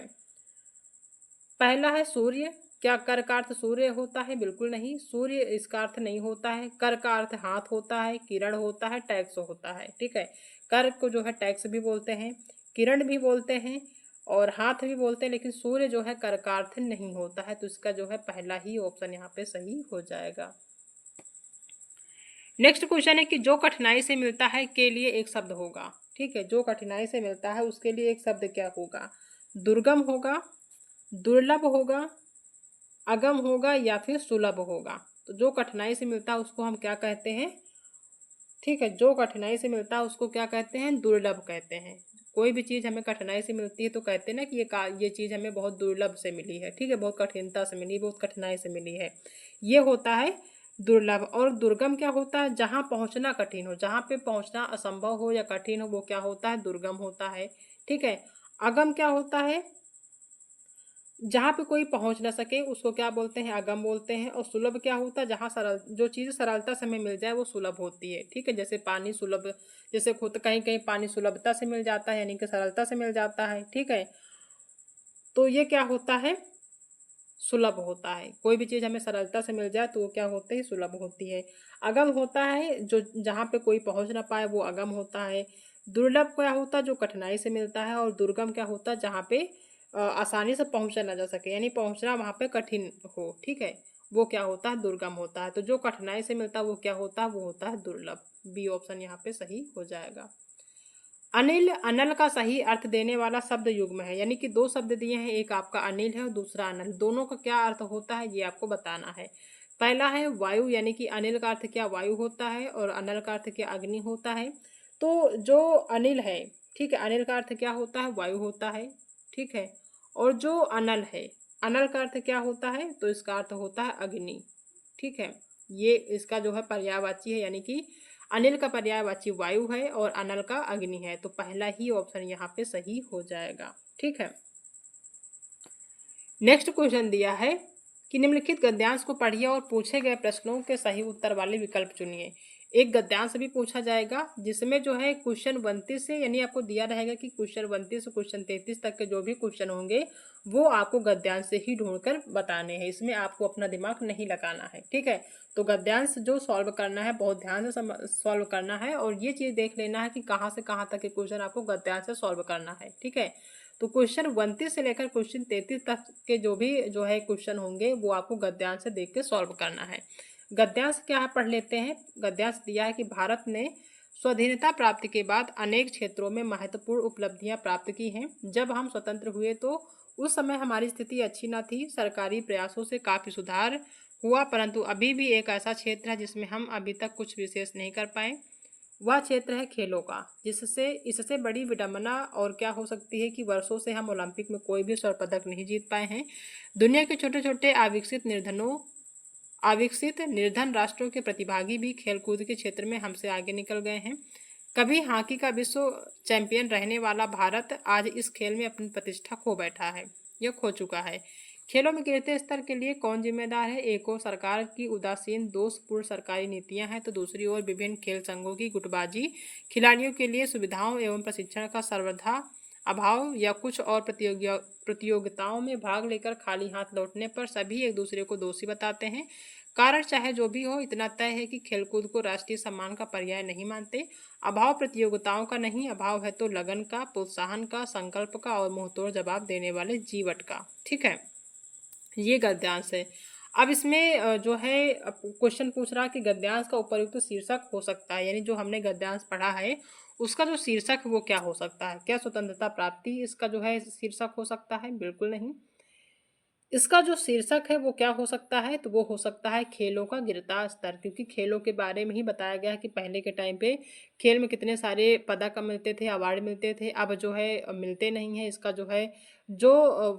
पहला है सूर्य, क्या कर का अर्थ सूर्य होता है, बिल्कुल नहीं, सूर्य इसका अर्थ नहीं होता है। कर का अर्थ हाथ होता है, किरण होता है, टैक्स होता है। ठीक है, कर को जो है टैक्स भी बोलते हैं, किरण भी बोलते हैं, और हाथ भी बोलते हैं, लेकिन सूर्य जो है कर का अर्थ नहीं होता है। तो इसका जो है पहला ही ऑप्शन यहाँ पे सही हो जाएगा। नेक्स्ट क्वेश्चन है कि जो कठिनाई से मिलता है के लिए एक शब्द होगा। ठीक है, जो कठिनाई से मिलता है उसके लिए एक शब्द क्या होगा, दुर्गम होगा, दुर्लभ होगा, अगम होगा, या फिर सुलभ होगा। तो जो कठिनाई से मिलता है उसको हम क्या कहते हैं, ठीक है, जो कठिनाई से मिलता है उसको क्या कहते हैं, दुर्लभ कहते हैं। कोई भी चीज़ हमें कठिनाई से मिलती है तो कहते हैं ना कि ये चीज़ हमें बहुत दुर्लभ से मिली है। ठीक है, बहुत कठिनता से मिली, बहुत कठिनाई से मिली है, ये होता है दुर्लभ। और दुर्गम क्या होता है, जहाँ पहुँचना कठिन हो, जहाँ पे पहुँचना असंभव हो या कठिन हो, वो क्या होता है, दुर्गम होता है। ठीक है, अगम क्या होता है, जहाँ पे कोई पहुँच ना सके उसको क्या बोलते हैं, अगम बोलते हैं। और सुलभ क्या होता है, जहाँ सरल जो चीज़ सरलता से हमें मिल जाए वो सुलभ होती है, ठीक है। जैसे पानी सुलभ, जैसे खुद कहीं कहीं पानी सुलभता से मिल जाता है, यानी कि सरलता से मिल जाता है, ठीक है। तो ये क्या होता है, सुलभ होता है। कोई भी चीज़ हमें सरलता से मिल जाए तो वो क्या होती है, सुलभ होती है। अगम होता है जो जहाँ पे कोई पहुँच ना पाए वो अगम होता है। दुर्लभ क्या होता है, जो कठिनाई से मिलता है। और दुर्गम क्या होता है, जहाँ पे आसानी से पहुँचा ना जा सके, यानी पहुँचना वहाँ पे कठिन हो, ठीक है, वो क्या होता है, दुर्गम होता है। तो जो कठिनाई से मिलता है वो क्या होता है, वो होता है दुर्लभ। बी ऑप्शन यहाँ पे सही हो जाएगा। अनिल, अनल का सही अर्थ देने वाला शब्द युग्म है, यानी कि दो शब्द दिए हैं, एक आपका अनिल है और दूसरा अनल। दोनों का क्या अर्थ होता है ये आपको बताना है। पहला है वायु, यानी कि अनिल का अर्थ क्या वायु होता है और अनल का अर्थ क्या अग्नि होता है। तो जो अनिल है, ठीक है, अनिल का अर्थ क्या होता है, वायु होता है, ठीक है। और जो अनल है, अनल का अर्थ क्या होता है, तो इसका अर्थ होता है अग्नि, ठीक है। ये इसका जो है पर्यायवाची है, यानी कि अनिल का पर्यायवाची वायु है और अनल का अग्नि है। तो पहला ही ऑप्शन यहाँ पे सही हो जाएगा, ठीक है। नेक्स्ट क्वेश्चन दिया है कि निम्नलिखित गद्यांश को पढ़िए और पूछे गए प्रश्नों के सही उत्तर वाले विकल्प चुनिए। एक गद्यांश भी पूछा जाएगा जिसमें जो है क्वेश्चन 29 से, यानी आपको दिया रहेगा कि क्वेश्चन 29 से क्वेश्चन 33 तक के जो भी क्वेश्चन होंगे वो आपको गद्यांश से ही ढूंढकर बताने हैं। इसमें आपको अपना दिमाग नहीं लगाना है, ठीक है। तो गद्यांश जो सॉल्व करना है बहुत ध्यान से सॉल्व करना है और ये चीज़ देख लेना है कि कहाँ से कहाँ तक के क्वेश्चन आपको गद्यांश से सॉल्व करना है, ठीक है। तो क्वेश्चन 29 से लेकर क्वेश्चन 33 तक के जो भी जो है क्वेश्चन होंगे वो आपको गद्यांश से देख के सॉल्व करना है। गद्यांश क्या है पढ़ लेते हैं। गद्यांश दिया है कि भारत ने स्वाधीनता प्राप्ति के बाद अनेक क्षेत्रों में महत्वपूर्ण उपलब्धियां प्राप्त की हैं। जब हम स्वतंत्र हुए तो उस समय हमारी स्थिति अच्छी न थी, सरकारी प्रयासों से काफ़ी सुधार हुआ, परंतु अभी भी एक ऐसा क्षेत्र है जिसमें हम अभी तक कुछ विशेष नहीं कर पाए। वह क्षेत्र है खेलों का, जिससे इससे बड़ी विडंबना और क्या हो सकती है कि वर्षों से हम ओलंपिक में कोई भी स्वर्ण पदक नहीं जीत पाए हैं। दुनिया के छोटे छोटे अविकसित निर्धन राष्ट्रों के प्रतिभागी भी खेलकूद के क्षेत्र में हमसे आगे निकल गए हैं। कभी हॉकी का विश्व चैंपियन रहने वाला भारत आज इस खेल में अपनी प्रतिष्ठा खो बैठा है, यह खो चुका है। खेलों में गिरते स्तर के लिए कौन जिम्मेदार है? एक ओर सरकार की उदासीन दोषपूर्ण सरकारी नीतियां हैं तो दूसरी ओर विभिन्न खेल संघों की गुटबाजी, खिलाड़ियों के लिए सुविधाओं एवं प्रशिक्षण का सर्वथा अभाव या कुछ और प्रतियोगिताओं में भाग लेकर खाली हाथ लौटने पर सभी एक दूसरे को दोषी बताते हैं। कारण चाहे जो भी हो, इतना तय है कि खेलकूद को राष्ट्रीय सम्मान का पर्याय नहीं मानते। अभाव प्रतियोगिताओं का नहीं, अभाव है तो लगन का, प्रोत्साहन का, संकल्प का और मुंहतोड़ जवाब देने वाले जीवट का, ठीक है। ये गद्यांश है। अब इसमें जो है क्वेश्चन पूछ रहा है कि गद्यांश का उपयुक्त शीर्षक हो सकता है, यानी जो हमने गद्यांश पढ़ा है उसका जो शीर्षक है वो क्या हो सकता है। क्या स्वतंत्रता प्राप्ति इसका जो है शीर्षक हो सकता है? बिल्कुल नहीं। इसका जो शीर्षक है वो क्या हो सकता है, तो वो हो सकता है खेलों का गिरता स्तर, क्योंकि खेलों के बारे में ही बताया गया है कि पहले के टाइम पे खेल में कितने सारे पदक मिलते थे, अवार्ड मिलते थे, अब जो है मिलते नहीं है। इसका जो है जो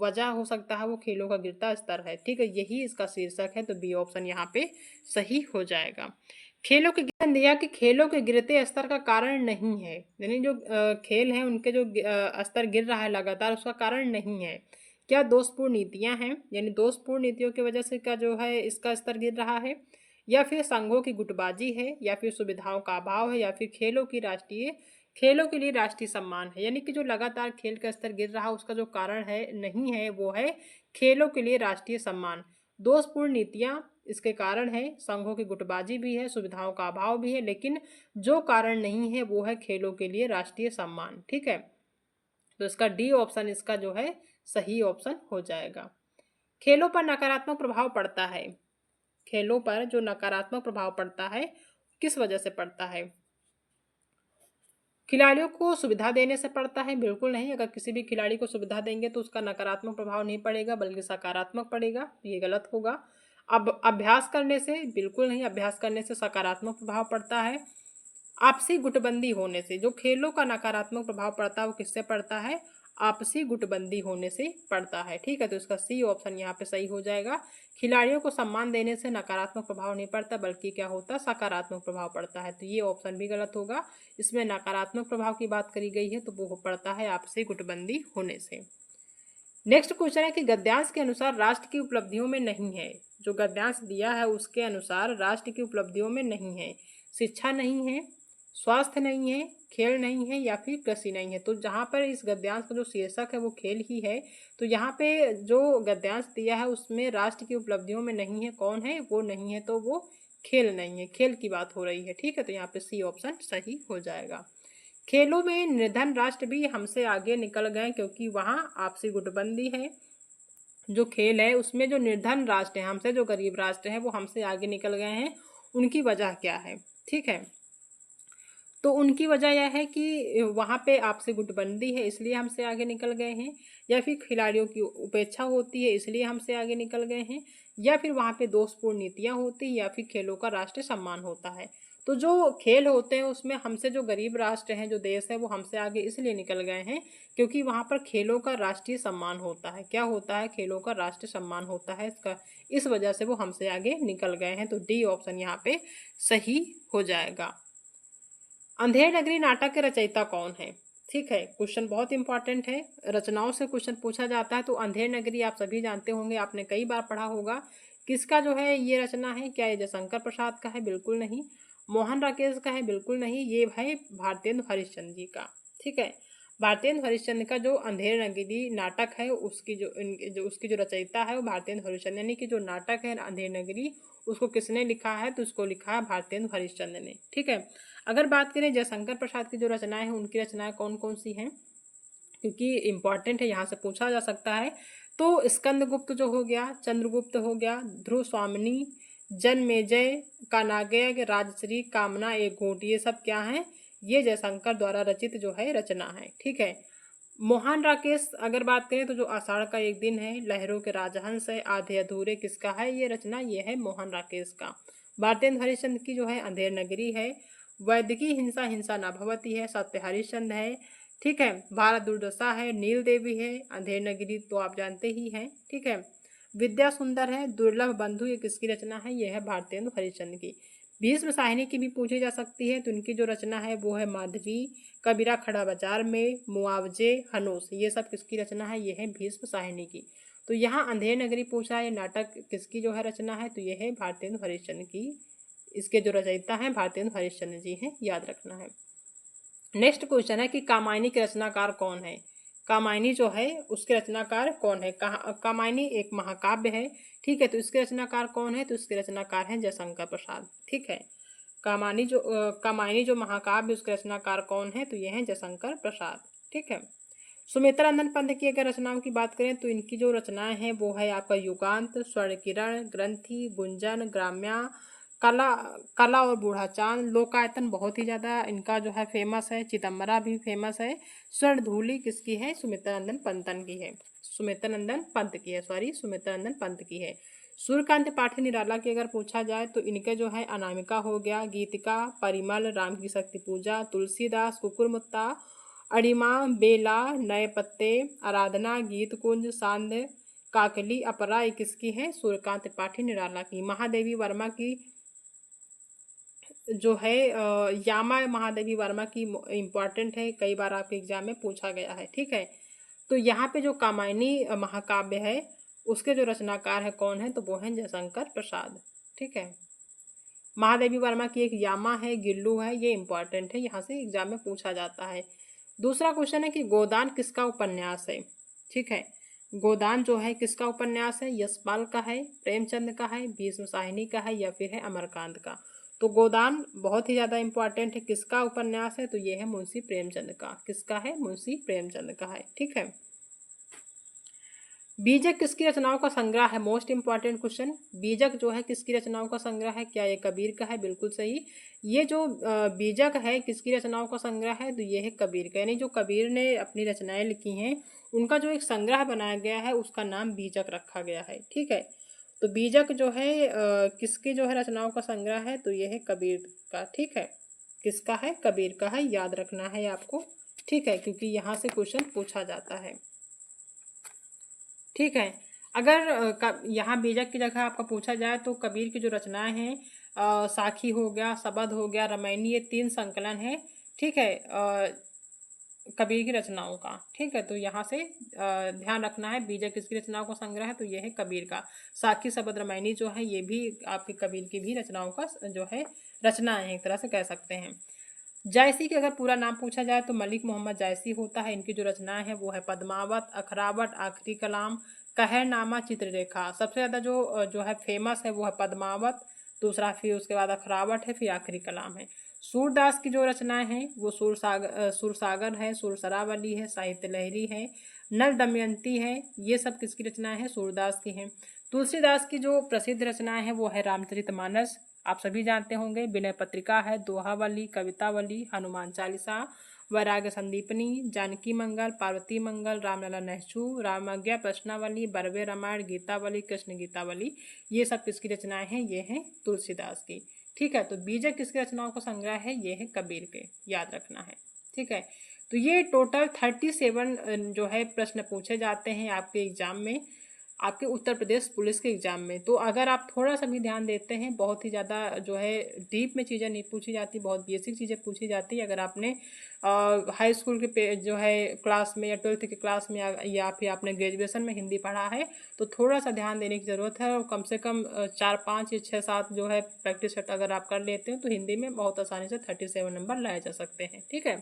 वजह हो सकता है वो खेलों का गिरता स्तर है, ठीक है, यही इसका शीर्षक है। तो बी ऑप्शन यहाँ पे सही हो जाएगा। खेलों के ज्ञान दिया कि खेलों के गिरते स्तर का कारण नहीं है, यानी जो खेल हैं उनके जो स्तर गिर रहा है लगातार उसका कारण नहीं है। क्या दोषपूर्ण नीतियां हैं, यानी दोषपूर्ण नीतियों की वजह से क्या जो है इसका स्तर गिर रहा है, या फिर संघों की गुटबाजी है, या फिर सुविधाओं का अभाव है, या फिर खेलों के लिए राष्ट्रीय सम्मान है। यानी कि जो लगातार खेल का स्तर गिर रहा है उसका जो कारण है नहीं है वो है खेलों के लिए राष्ट्रीय सम्मान। दोषपूर्ण नीतियां इसके कारण है, संघों की गुटबाजी भी है, सुविधाओं का अभाव भी है, लेकिन जो कारण नहीं है वो है खेलों के लिए राष्ट्रीय सम्मान, ठीक है। तो इसका डी ऑप्शन इसका जो है सही ऑप्शन हो जाएगा। खेलों पर नकारात्मक प्रभाव पड़ता है। खेलों पर जो नकारात्मक प्रभाव पड़ता है किस वजह से पड़ता है? खिलाड़ियों को सुविधा देने से पड़ता है? बिल्कुल नहीं। अगर किसी भी खिलाड़ी को सुविधा देंगे तो उसका नकारात्मक प्रभाव नहीं पड़ेगा बल्कि सकारात्मक पड़ेगा, ये गलत होगा। अब अभ्यास करने से? बिल्कुल नहीं, अभ्यास करने से सकारात्मक प्रभाव पड़ता है। आपसी गुटबंदी होने से, जो खेलों का नकारात्मक प्रभाव पड़ता है वो किससे पड़ता है? आपसी गुटबंदी होने से पड़ता है, ठीक है। तो इसका सी ऑप्शन यहाँ पे सही हो जाएगा। खिलाड़ियों को सम्मान देने से नकारात्मक प्रभाव नहीं पड़ता बल्कि क्या होता है, सकारात्मक प्रभाव पड़ता है। तो ये ऑप्शन भी गलत होगा। इसमें नकारात्मक प्रभाव की बात करी गई है तो वो पड़ता है आपसी गुटबंदी होने से। नेक्स्ट क्वेश्चन है कि गद्यांश के अनुसार राष्ट्र की उपलब्धियों में नहीं है। जो गद्यांश दिया है उसके अनुसार राष्ट्र की उपलब्धियों में नहीं है। शिक्षा नहीं है, स्वास्थ्य नहीं है, खेल नहीं है या फिर कृषि नहीं है। तो जहाँ पर इस गद्यांश का जो शीर्षक है वो खेल ही है, तो यहाँ पे जो गद्यांश दिया है उसमें राष्ट्र की उपलब्धियों में नहीं है, कौन है वो नहीं है, तो वो खेल नहीं है, खेल की बात हो रही है। ठीक है, तो यहाँ पे सी ऑप्शन सही हो जाएगा। खेलों में निर्धन राष्ट्र भी हमसे आगे निकल गए क्योंकि वहाँ आपसी गुटबंदी है। जो खेल है उसमें जो निर्धन राष्ट्र है, हमसे जो गरीब राष्ट्र है वो हमसे आगे निकल गए हैं। उनकी वजह क्या है? ठीक है, तो उनकी वजह यह है कि वहाँ पे आपसी गुटबंदी है इसलिए हमसे आगे निकल गए हैं, या फिर खिलाड़ियों की उपेक्षा होती है इसलिए हमसे आगे निकल गए हैं, या फिर वहाँ पे दोषपूर्ण नीतियाँ होती हैं, या फिर खेलों का राष्ट्रीय सम्मान होता है। तो जो खेल होते हैं उसमें हमसे जो गरीब राष्ट्र हैं, जो देश है, वो हमसे आगे इसलिए निकल गए हैं क्योंकि वहाँ पर खेलों का राष्ट्रीय सम्मान होता है। क्या होता है? खेलों का राष्ट्रीय सम्मान होता है, इसका इस वजह से वो हमसे आगे निकल गए हैं। तो डी ऑप्शन यहाँ पे सही हो जाएगा। अंधेर नगरी नाटक के रचयिता कौन है? ठीक है, क्वेश्चन बहुत इंपॉर्टेंट है, रचनाओं से क्वेश्चन पूछा जाता है। तो अंधेर नगरी आप सभी जानते होंगे, आपने कई बार पढ़ा होगा। किसका जो है ये रचना है? क्या ये जयशंकर प्रसाद का है? बिल्कुल नहीं। मोहन राकेश का है? बिल्कुल नहीं। ये है भारतेंदु हरिश्चंद्र जी का। ठीक है, भारतेंदु हरिश्चंद्र का जो अंधेर नगरी नाटक है उसकी जो रचयिता है वो भारतेंदु हरिश्चंद्र, यानी कि जो नाटक है अंधेर नगरी उसको किसने लिखा है? तो उसको लिखा है भारतेंदु हरिश्चंद्र ने। ठीक है, अगर बात करें जयशंकर प्रसाद की जो रचनाएं हैं उनकी रचनाएं कौन कौन सी हैं, क्योंकि इंपॉर्टेंट है, यहाँ से पूछा जा सकता है। तो स्कंदगुप्त जो हो गया, चंद्रगुप्त हो गया, ध्रुव स्वामिनी, जन्मेजय, कानागय, राजश्री, कामना एक घूंट, ये सब क्या है? ये जयशंकर द्वारा रचित जो है रचना है। ठीक है, मोहन राकेश अगर बात करें तो जो आषाढ़ का एक दिन है, लहरों के राजहंस है, आधे अधूरे, किसका है ये रचना? ये है मोहन राकेश का। भारतेंदु हरिश्चंद्र की जो है अंधेर नगरी है। वैदिकी हिंसा हिंसा न भवती है, सत्य हरिश्चंद्र है। ठीक है, भारत दुर्दशा है, नील देवी है, अंधेर नगरी तो आप जानते ही हैं। ठीक है, विद्या सुंदर है, दुर्लभ बंधु, ये किसकी रचना है? ये है भारतेंदु हरिश्चंद्र की। भीष्म साहिनी की भी पूछी जा सकती है, तो इनकी जो रचना है वो है माधवी, कबीरा खड़ा बाजार में, मुआवजे, हनोस, ये सब किसकी रचना है? ये है भीष्म साहिनी की। तो यहाँ अंधेर नगरी पूछा है, नाटक किसकी जो है रचना है? तो ये है भारतेंदु हरिश्चंद्र की। इसके जो रचयिता हैं भारतेंदु हरिश्चंद्र जी हैं, याद रखना है। नेक्स्ट क्वेश्चन है कि कामायनी के रचनाकार कौन है? कामायनी जो है उसके रचनाकार कौन है? कामायनी एक महाकाव्य है। ठीक है, तो इसके रचनाकार कौन है? तो इसके रचनाकार हैं जयशंकर प्रसाद। ठीक है, कामायनी जो महाकाव्य उसके रचनाकार कौन है? तो ये हैं जयशंकर प्रसाद। ठीक है, सुमित्रानंदन पंत की अगर रचनाओं की बात करें तो इनकी जो रचनाएं हैं वो है आपका युगांत, स्वर्ण किरण, ग्रंथि, गुंजन, ग्राम्या, कला कला और बूढ़ा चांद, लोकायतन बहुत ही ज़्यादा इनका जो है फेमस है, चिदम्बरा भी फेमस है, स्वर्ण धूलि किसकी है? सुमित्रानंदन पंतन की है, सुमित्रानंदन पंत की है, सॉरी सुमित्रानंदन पंत की है। सूर्यकांत पाठी निराला की अगर पूछा जाए तो इनके जो है अनामिका हो गया, गीतिका, परिमल, राम की शक्ति पूजा, तुलसीदास, कुकुरमुत्ता, अणिमा, बेला, नए पत्ते, आराधना, गीत कुंज, सांध्य, काकली, अपरा, ये किसकी है? सूर्यकांत पाठी निराला की। महादेवी वर्मा की जो है यामा महादेवी वर्मा की इम्पॉर्टेंट है, कई बार आपके एग्जाम में पूछा गया है। ठीक है, तो यहाँ पे जो कामायनी महाकाव्य है उसके जो रचनाकार है कौन है? तो वो है जयशंकर प्रसाद। ठीक है, महादेवी वर्मा की एक यामा है, गिल्लू है, ये इंपॉर्टेंट है, यहाँ से एग्जाम में पूछा जाता है। दूसरा क्वेश्चन है कि गोदान किसका उपन्यास है? ठीक है, गोदान जो है किसका उपन्यास है? यशपाल का है, प्रेमचंद का है, भीष्म साहिनी का है, या फिर है अमरकांत का? तो गोदान बहुत ही ज़्यादा इंपॉर्टेंट है, किसका उपन्यास है? तो ये है मुंशी प्रेमचंद का। किसका है? मुंशी प्रेमचंद का है। ठीक है, बीजक किसकी रचनाओं का संग्रह है? मोस्ट इंपॉर्टेंट क्वेश्चन, बीजक जो है किसकी रचनाओं का संग्रह है? क्या ये कबीर का है? बिल्कुल सही। ये जो बीजक है किसकी रचनाओं का संग्रह है? तो ये है कबीर का, यानी जो कबीर ने अपनी रचनाएं लिखी हैं उनका जो एक संग्रह बनाया गया है उसका नाम बीजक रखा गया है। ठीक है, तो बीजक जो है किसकी जो है रचनाओं का संग्रह है? तो ये है कबीर का। ठीक है, किसका है? कबीर का है, याद रखना है आपको। ठीक है, क्योंकि यहाँ से क्वेश्चन पूछा जाता है। ठीक है, अगर यहाँ बीजक की जगह आपका पूछा जाए तो कबीर की जो रचनाएं हैं साखी हो गया, सबद हो गया, रामायणी, ये 3 संकलन है। ठीक है, कबीर की रचनाओं का। ठीक है, तो यहाँ से ध्यान रखना है, बीजक किसकी रचनाओं का संग्रह है, तो ये है कबीर का। साखी शबद रामायणी जो है ये भी आपके कबीर की भी रचनाओं का जो है रचना है, एक तरह से कह सकते हैं। जायसी का अगर पूरा नाम पूछा जाए तो मलिक मोहम्मद जायसी होता है। इनकी जो रचनाएं हैं वो है पद्मावत, अखरावट, आखिरी कलाम, कहरनामा, चित्ररेखा। सबसे ज़्यादा जो है फेमस है वो है पद्मावत, दूसरा फिर उसके बाद अखरावट है, फिर आखिरी कलाम है। सूरदास की जो रचनाएं हैं वो सुरसागर है, सुरसरावली है, साहित्य लहरी है, नल दमयंती है। ये सब किसकी रचनाएं हैं, सूरदास की हैं। तुलसीदास की जो प्रसिद्ध रचनाएं हैं वो है रामचरितमानस, आप सभी जानते होंगे, विनय पत्रिका है, दोहावली, कवितावली, हनुमान चालीसा, वैराग्य संदीपनी, जानकी मंगल, पार्वती मंगल, रामलला नहचू, रामाज्ञा प्रश्नावली, बरवे रामायण, गीतावली, कृष्ण गीतावली। ये सब किसकी रचनाएं हैं, ये हैं तुलसीदास की। ठीक है, तो बीजक किसकी रचनाओं का संग्रह है, ये है कबीर के, याद रखना है। ठीक है, तो ये टोटल 37 जो है प्रश्न पूछे जाते हैं आपके एग्जाम में, आपके उत्तर प्रदेश पुलिस के एग्जाम में। तो अगर आप थोड़ा सा भी ध्यान देते हैं, बहुत ही ज़्यादा जो है डीप में चीज़ें नहीं पूछी जाती, बहुत बेसिक चीज़ें पूछी जाती है। अगर आपने हाई स्कूल के जो है क्लास में या 12th के क्लास में या फिर आपने ग्रेजुएशन में हिंदी पढ़ा है तो थोड़ा सा ध्यान देने की ज़रूरत है। और कम से कम 4 5 या 6 7 जो है प्रैक्टिस सेट अगर आप कर लेते हैं तो हिंदी में बहुत आसानी से 37 नंबर लाए जा सकते हैं। ठीक है,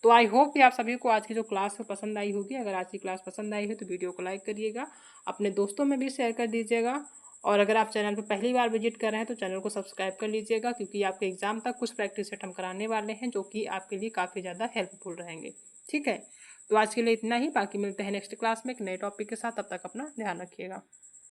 तो आई होप कि आप सभी को आज की जो क्लास है पसंद आई होगी। अगर आज की क्लास पसंद आई है तो वीडियो को लाइक करिएगा, अपने दोस्तों में भी शेयर कर दीजिएगा। और अगर आप चैनल पर पहली बार विजिट कर रहे हैं तो चैनल को सब्सक्राइब कर लीजिएगा, क्योंकि आपके एग्जाम तक कुछ प्रैक्टिस सेट हम कराने वाले हैं जो कि आपके लिए काफ़ी ज़्यादा हेल्पफुल रहेंगे। ठीक है, तो आज के लिए इतना ही, बाकी मिलते हैं नेक्स्ट क्लास में एक नए टॉपिक के साथ। तब तक अपना ध्यान रखिएगा।